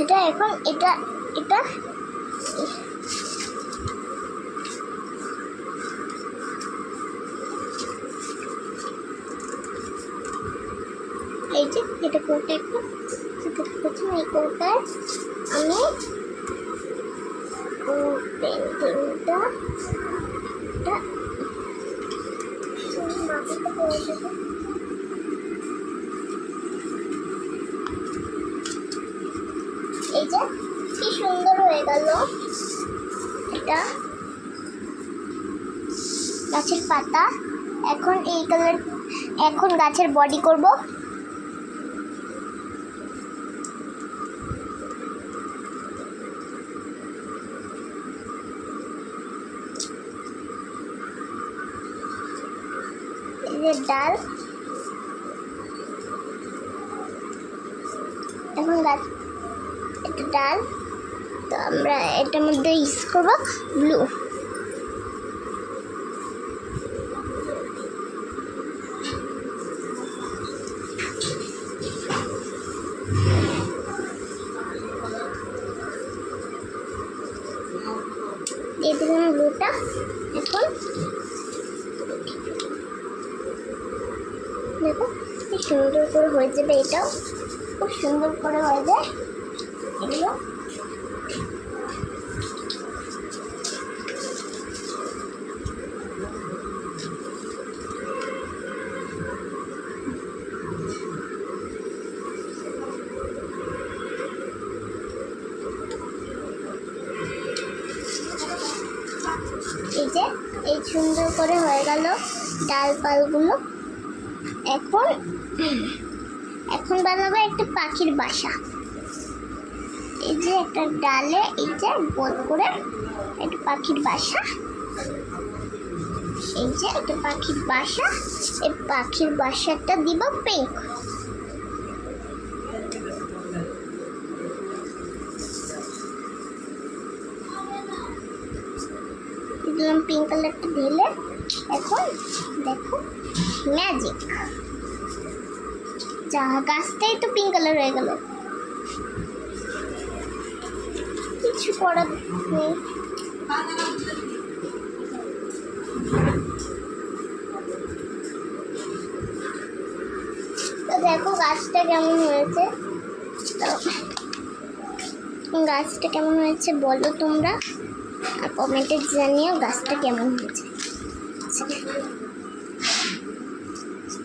এটা এখন এটা এটা এই যে এটা কোটা একটা দেখতে এই কোটায় আমি পেন্টিংটা মাটিতে করে দেবো। এই যে কি সুন্দর হয়ে গেল। এটা গাছের পাতা। এখন এই কালার, এখন গাছের বডি করব। এই যে ডাল, এখন গাছ এটা ডাল, তো আমরা এটার মধ্যে ইউজ করবো ব্লু। দিয়ে দিলাম ব্লুটা। এখন দেখো কি সুন্দর করে হয়ে যাবে, এটাও খুব সুন্দর করে হয়ে যায় এগুলো। এই যে এই সুন্দর করে হয়ে গেল ডালপালগুলো। এখন বানাবো একটা পাখির বাসা। এই যে একটা ডালে এই যে গোল করে একটা পাখির বাসা। এই যে একটা পাখির বাসা, এই পাখির বাসাটা দিব পিঙ্ক। দিলাম পিঙ্ক কালারটা ঢেলে। এখন দেখো ম্যাজিক, যা গাছটাই তো পিঙ্ক কালার হয়ে গেল, কিছু করার নেই। তো দেখো গাছটা কেমন হয়েছে, তো গাছটা কেমন হয়েছে বলো তোমরা, আর কমেন্টে জানিও গাছটা কেমন হয়েছে।